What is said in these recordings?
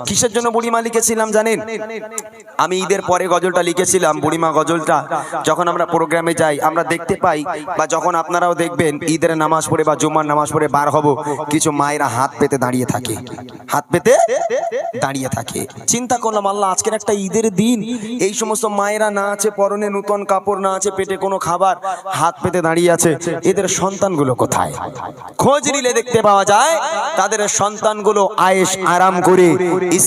কিসের জন্য বুড়িমা লিখেছিলাম জানেন? আমি ঈদের পরে গজলটা লিখেছিলাম, বুড়িমা গজলটা। যখন আমরা প্রোগ্রামে যাই আমরা দেখতে পাই, বা যখন আপনারাও দেখবেন ঈদের নামাজ পড়ে বা জুমার নামাজ পড়ে বার হব, কিছু মায়েরা হাত পেতে দাঁড়িয়ে থাকে, হাত পেতে দাঁড়িয়ে থাকে। চিন্তা করলাম, আল্লাহ আজকের একটা ঈদের দিন, এই সমস্ত মায়েরা না আছে পরনে নতুন কাপড়, না আছে পেটে কোনো খাবার, হাত পেতে দাঁড়িয়ে আছে, এদের সন্তানগুলো কোথায়? খোঁজ নিলে দেখতে পাওয়া যায় তাদের সন্তানগুলো আয়েশ আরাম করে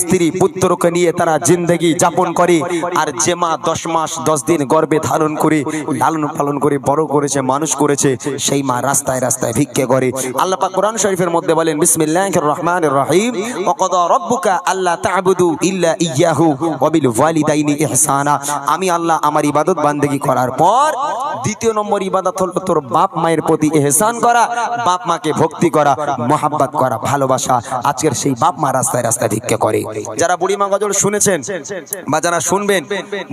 স্ত্রী পুত্রকে নিয়ে তারা জিন্দেগি যাপন করে। আর যে মা 10 মাস 10 দিন গর্ভে ধারণ করে লালন পালন করে বড় করেছে, মানুষ করেছে, সেই মা রাস্তায় রাস্তায় ভিক্ষে করে। আল্লাহ পাক কোরআন শরীফের মধ্যে বলেন, বিসমিল্লাহির রহমানির রহিম, ওয়া ক্বাদা রাব্বুকা আল্লা তা'বুদু ইল্লা ইয়্যাহু ওয়া বিল ওয়ালিদাইনি ইহসানা। আমি আল্লাহ আমার ইবাদত বান্দেগি করার পর দ্বিতীয় নম্বর ইবাদত হলো তোর বাপ মায়ের প্রতি ইহসান করা, বাপ মাকে ভক্তি করা, মহব্বত করা, ভালোবাসা। আজকের সেই বাপ মা রাস্তায় রাস্তায় ভিক্ষে করে। যারা বুড়িমা গজল শুনেছেন বা যারা শুনবেন,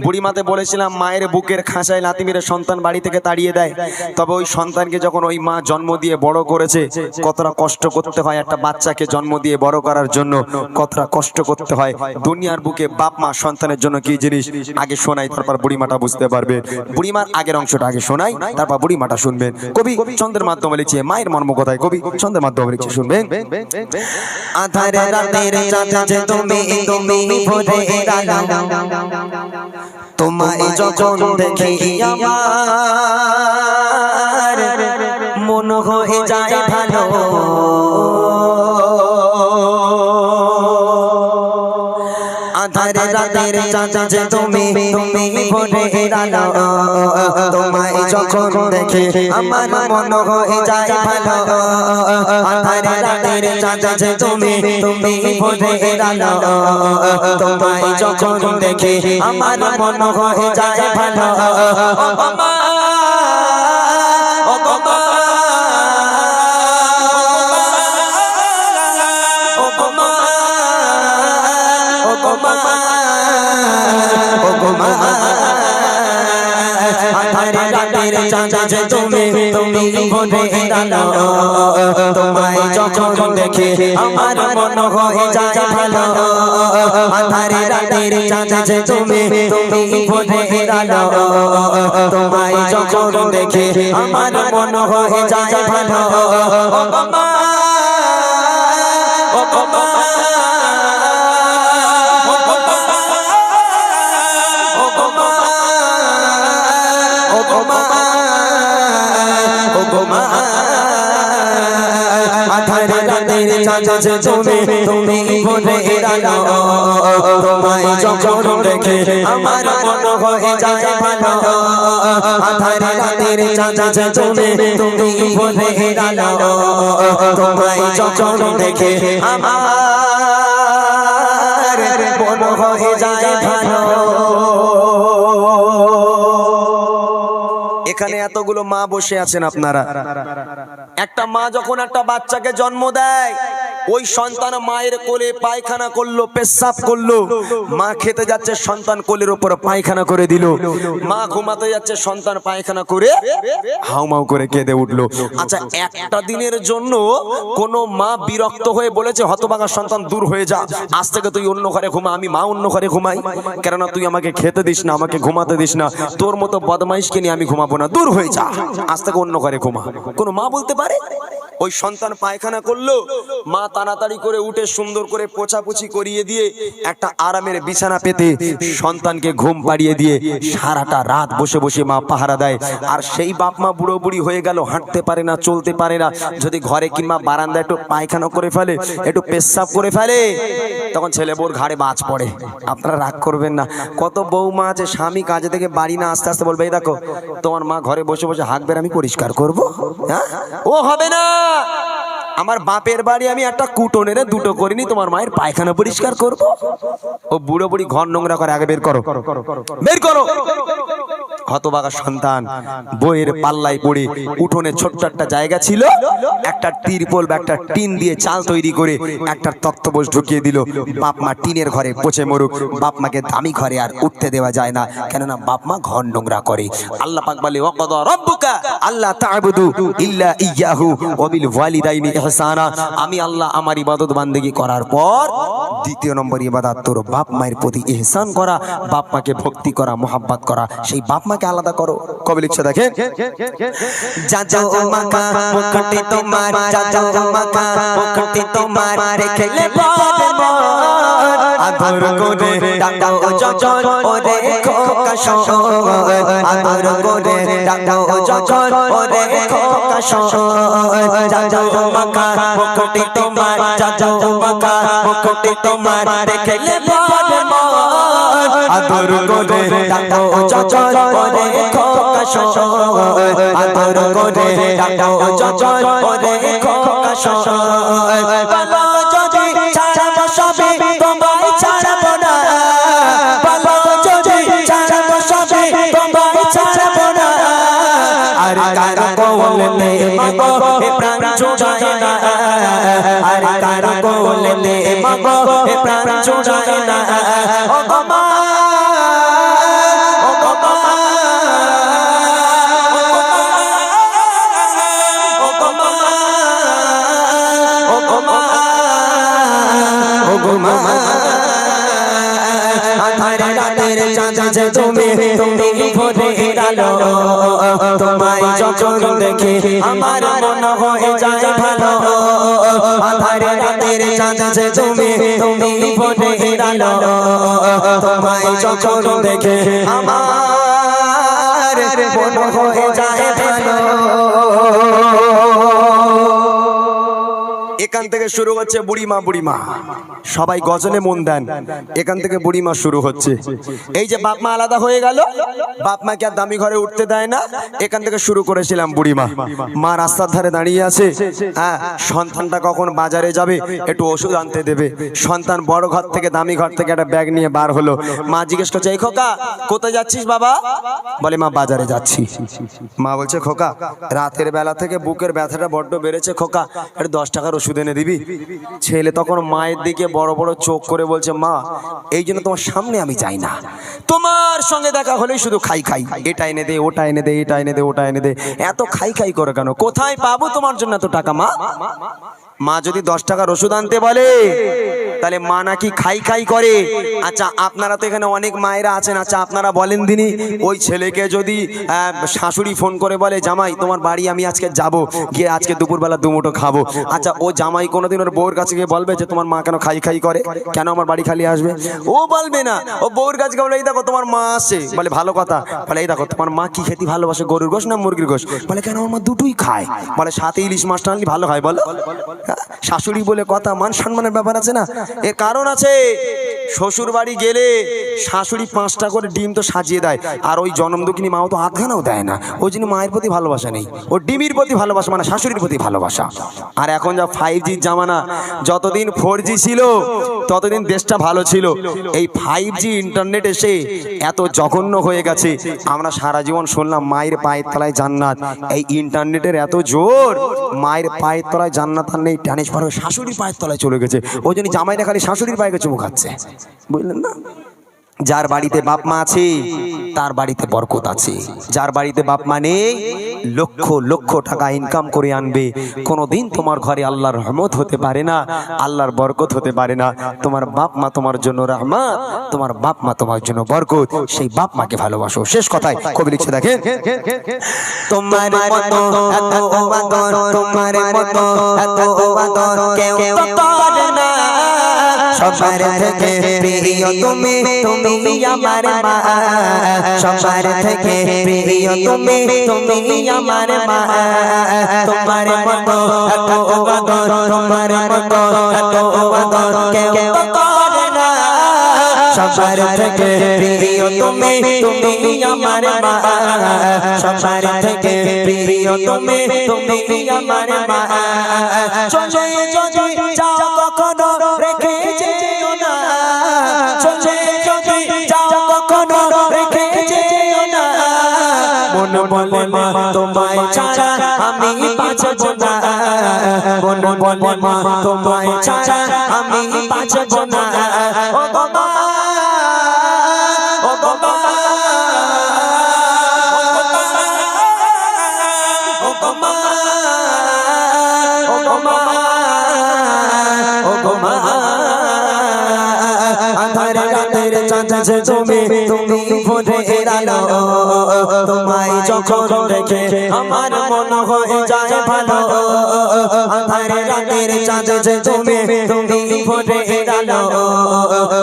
বুড়িমাতে বলেছিলাম মায়ের বুকের খাঁচায় লাথি মেরে সন্তান বাড়ি থেকে তাড়িয়ে দেয়। তবে ওই সন্তানকে যখন ওই মা জন্ম দিয়ে বড় করেছে, কতটা কষ্ট করতে হয় একটা বাচ্চাকে জন্ম দিয়ে বড় করার জন্য, কতটা কষ্ট করতে হয়। দুনিয়ার বুকে বাপ মা সন্তানের জন্য কি জিনিস, আগে শোনাই, তারপর বুড়িমাটা বুঝতে পারবে। বুড়িমার আগের অংশটা আগে শোনাই, তারপর বুড়িমাটা শুনবেন। কবি ছন্দের মাধ্যমে লিখছে মায়ের মর্ম কথায়, কবি ছন্দের মাধ্যমে লিখছে, শুনবেন। আধারে রাতের চাঁদে তুমি ভোরে এলাম, তোমায় যখন দেখি আমার মন হয়ে যায় ভালো। আধারে রাতের চাঁদে তুমি ভোরে এলাম, তোমায় যখন দেখি আমার মন হয়ে যায় ভালো। আধারে রাতের চাঁদে তুমি ভোরে এলাম, তোমায় যখন দেখি আমার মন হয়ে যায় ভালো। আধারে রাতের চাঁদে তুমি ভোরে এলাম, তোমায় যখন দেখি আমার মন হয়ে যায় ভালো। আধারে রাতের চাঁদে তুমি ভোরে এলাম, তোমায় যখন দেখি আমার মন হয়ে যায় ভালো। আধারে রাতের চাঁদে তুমি ভোরে এলাম, তোমায় যখন দেখে আমার মন হয়ে যায় ভালো। আধারে রাতের চাঁদে তুমি ভোরে এলাম, তোমায় যখন দেখে আমার মন হয়ে যায় ভালো। এখানে এতগুলো মা বসে আছেন আপনারা, একটা মা যখন একটা বাচ্চাকে জন্ম দেয়, ওই সন্তান মায়ের কোলে পায়খানা করলো, পেশাব করলো, মা খেতে যাচ্ছে সন্তান কোলের উপর পায়খানা করে দিল, মা ঘুমাতে যাচ্ছে সন্তান পায়খানা করে হাউমাউ করে কেঁদে উঠলো। আচ্ছা, একটা দিনের জন্য কোন মা বিরক্ত হয়ে বলেছে হতভাগা সন্তান দূর হয়ে যা, আজ থেকে তুই অন্য ঘরে ঘুমা, আমি মা অন্য ঘরে ঘুমাই, কেননা তুই আমাকে খেতে দিস না, আমাকে ঘুমাতে দিস না, তোর মতো বদমাইশকে নিয়ে আমি ঘুমাবো না, দূর হয়ে যা, আজ থেকে অন্য ঘরে ঘুমা? কোন মা বলতে পারে? ওই সন্তান পায়খানা করলো, মা তাড়াতাড়ি করে উঠে সুন্দর করে পোছাপুছি করিয়ে দিয়ে একটা আরামের বিছানা পেতে সন্তানকে ঘুম পাড়িয়ে দিয়ে সারাটা রাত বসে বসে মা পাহারা দেয়। আর সেই বাপ মা বুড়ো বুড়ি হয়ে গেল, হাঁটতে পারে না, চলতে পারে না, যদি ঘরে কিংবা বারান্দায় একটু পায়খানা করে ফেলে, একটু পেশাব করে ফেলে, তখন ছেলে বোর ঘাড়ে বাজ পড়ে। আপনারা রাগ করবেন না, কত বৌমা আছে স্বামী কাজে থেকে বাড়ি না আসতে আসতে বলবে, এই দেখো তোমার মা ঘরে বসে বসে হাঁকবেন, আমি পরিষ্কার করবো। হ্যাঁ, ও হবে না, আমার বাপের বাড়ি আমি একটা কুটোনেরে দুটো করিনি, তোমার মায়ের পায়খানা পরিষ্কার করব? ও বুড়ো বুড়ি ঘর নোংরা করে, আগে বের করো, বের করো। হতভাগা সন্তান বইয়ের পাল্লায় পড়ে, উঠোনে ছোট্ট একটা জায়গা ছিল, একটা তিরপল বা একটা টিন দিয়ে চাল তৈরি করে একটা তক্তপোষ ঢুকিয়ে দিল। বাপ মা টিনের ঘরে পচে মরুক, বাপ মাকে দামি ঘরে আর উঠতে দেওয়া যায় না, কেননা বাপ মা ঘর নোংরা করে। আল্লাহ পাক বলে, ওয়া ক্বাদা রাব্বুকা আল্লা তা'বুদু ইল্লা ইয়্যাহু ওয়া বিল ওয়ালিদাইনি ইহসানা, আমি আল্লাহ আমার ইবাদত বান্দেগি করার পর দ্বিতীয় নম্বর ইবাদত তোর বাপ মায়ের প্রতি ইহসান করা, বাপ মাকে ভক্তি করা, মোহাব্বত করা, সেই বাপ মাকে আলাদা করো। কবে লিখছে দেখেন, যাও মাকা মুকুটি তোমার, যাও মাকা মুকুটি তোমার, দেখলে বাদে মন আদর করে ডাকাও যজন ওরে খোকা শোন, আদর করে ডাকাও যজন ওরে খোকা শোন, যাও মাকা মুকুটি তোমার, যাও মাকা মুকুটি তোমার, দেখলে বাদে মন আদর করে ডাকাও যজন ওরে খোকা শোন, আদর করে ডাকাও যজন ওরে খোকা শোন, বলো যদি ছাড়ব সবে তোমায় ছাড়ব না, বলো যদি ছাড়ব সবে তোমায় ছাড়ব না, আর কার কোলেতে মাগো এ প্রাণ ছুটায় না, আর কার কোলেতে মাগো এ প্রাণ ছুটায় না, ও গো মা, ও গো মা, ও গো মা, ও গো মা, ও গো মা, আধারে রাতের চাঁদ যে তুমি ভোরের আলো, তোমায় যখন দেখি আমার মন হয়ে যায় ভালো, আধারে রাতের চাঁদ যে তুমি ভোরের আলো, তোমায় যখন দেখে আমার মন হয়ে যায় ভালো। এখান থেকে শুরু হচ্ছে বুড়িমা, বুড়িমা সবাই গজলে মন দেন, এখান থেকে বুড়িমা শুরু হচ্ছে। এই যে বাপ মা আলাদা হয়ে গেল, বাপ মাকে আর দামি ঘরে উঠতে দেয় না, এখান থেকে শুরু করেছিলাম বুড়িমা। মা রাস্তার ধারে দাঁড়িয়ে আছে, হ্যাঁ, সন্তানটা কখন বাজারে যাবে একটু ওষুধ আনতে দেবে, সন্তান বড় ঘর থেকে দামি ঘর থেকে একটা ব্যাগ নিয়ে বার হলো, মা জিজ্ঞেস করছে, এই খোকা কোথায় যাচ্ছিস বাবা? বলে মা বাজারে যাচ্ছি। মা বলছে, খোকা রাতের বেলা থেকে বুকের ব্যথাটা বড্ড বেড়েছে, খোকা একটু 10 টাকার ওষুধ এনে দিবি? ছেলে তখন মায়ের দিকে বড় বড় চোখ করে বলছে, মা এই জন্য তোমার সামনে আমি যাই না, তোমার সঙ্গে দেখা হলেই শুধু খাই খাই, এটা এনে দে, ওটা এনে দে, এটা এনে দে, ওটা এনে দে, এত খাই খাই করে কেন? কোথায় পাবো তোমার জন্য এত টাকা? মা মা যদি 10 টাকার ওষুধ আনতে বলে তাহলে মা নাকি খাই খাই করে। আচ্ছা আপনারা তো এখানে অনেক মায়েরা আছেন, আচ্ছা আপনারা বলেন দিনই, ওই ছেলেকে যদি শাশুড়ি ফোন করে বলে, জামাই তোমার বাড়ি আমি আজকে যাব, গিয়ে আজকে দুপুরবেলা দুমুঠো খাবো, আচ্ছা ও জামাই কোনোদিন ওর বউর কাছে গিয়ে বলবে যে তোমার মা কেন খাই খাই করে, কেন আমার বাড়ি খালি আসবে? ও বলবে না, ও বউর কাছে বলে, এই দেখো তোমার মা আসে, বলে ভালো কথা, বলে এই দেখো তোমার মা কি খেতে ভালোবাসে, গরুর গোশ না মুরগির গোশ? বলে কেন আমার মা দুটোই খায়, বলে সাথে ইলিশ মাছটা আনলে ভালো হয়। বলো শাশুড়ি বলে কথা, মান সম্মানের ব্যাপার আছে না? এর কারণ আছে, শ্বশুর বাড়ি গেলে শাশুড়ি 5টা করে ডিম তো সাজিয়ে দেয়, আর ওই জনম দুঃখিনী মাও তো আধখানাও দেয় না, ওই জন্য মায়ের প্রতি ভালোবাসা নেই, ও ডিমির প্রতি ভালোবাসা, মানে শাশুড়ির প্রতি ভালোবাসা। আর এখন যা 5G জামানা, যতদিন 4G ছিল ততদিন দেশটা ভালো ছিল, এই 5G ইন্টারনেট এসে এত জঘন্য হয়ে গেছে। আমরা সারা জীবন শুনলাম মায়ের পায়ের তলায় জান্নাত, এই ইন্টারনেটের এত জোর, মায়ের পায়ের তলায় জান্নাত আর নেই, ট্রান্সফার হয়ে শাশুড়ির পায়ের তলায় চলে গেছে, ওই জন্য জামাইরা খালি শাশুড়ির পায়ে চুমু খাচ্ছে, বুঝলেন না? যার বাড়িতে বাপ মা আছে তার বাড়িতে বরকত আছে, যার বাড়িতে বাপ মা নেই লক্ষ লক্ষ টাকা ইনকাম করে আনবে, কোনোদিন তোমার ঘরে আল্লাহর রহমত হতে পারে না, আল্লাহর বরকত হতে পারে না। তোমার বাপ মা তোমার জন্য রহমত, তোমার বাপ মা তোমার জন্য বরকত, সেই বাপ মাকে ভালোবাসো। শেষ কথায় কবি লিখছে দেখেন, তোমার মতো এত আদর, তোমার মতো এত আদর কেউ করে না, সবার থেকে প্রিয় তুমি, তুমি আমার মা, সবার থেকে প্রিয় তুমি, তুমি আমার মা, তোমার মতো এত আদর, তোমার মতো এত আদর কেউ করে না, সবার থেকে প্রিয় তুমি, তুমি আমার মা, সবার থেকে প্রিয় তুমি, তুমি আমার মা, চলে যদি যাও কখনো রেখে যেও না, চলে যদি যাও কখনো রেখে যেও না, মন বলে মা তোমায় ছাড়া আমি বাঁচব না, মন বলে মা তোমায় ছাড়া আমি বাঁচব না, ও বাবা, ও বাবা, ও বাবা, ও বাবা, মা ও গো মা আধার রাতের চাঁদ যে তুমি ভোরের আলো তোমায় যখন দেখে আমার মন হয়ে যায় ভালো আধার রাতের চাঁদ যে তুমি ভোরের আলো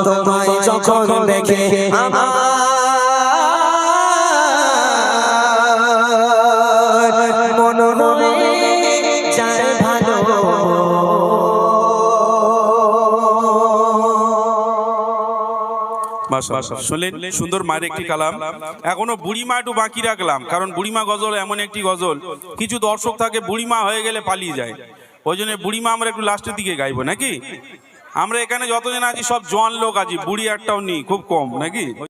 তোমায় যখন দেখে আমার মন হয়ে যায় ভালো। শুনলেন সুন্দর মায়ের একটি কালাম। এখনো বুড়িমা একটু বাকি রাখলাম, কারণ বুড়িমা গজল এমন একটি গজল কিছু দর্শক থাকে বুড়িমা হয়ে গেলে পালিয়ে যায়, ওই জন্য বুড়িমা আমরা একটু লাস্টের দিকে গাইবো নাকি। আমরা এখানে যতজন আছি সব জোয়ান লোক আছি, বুড়ি একটাও নেই, খুব কম নাকি।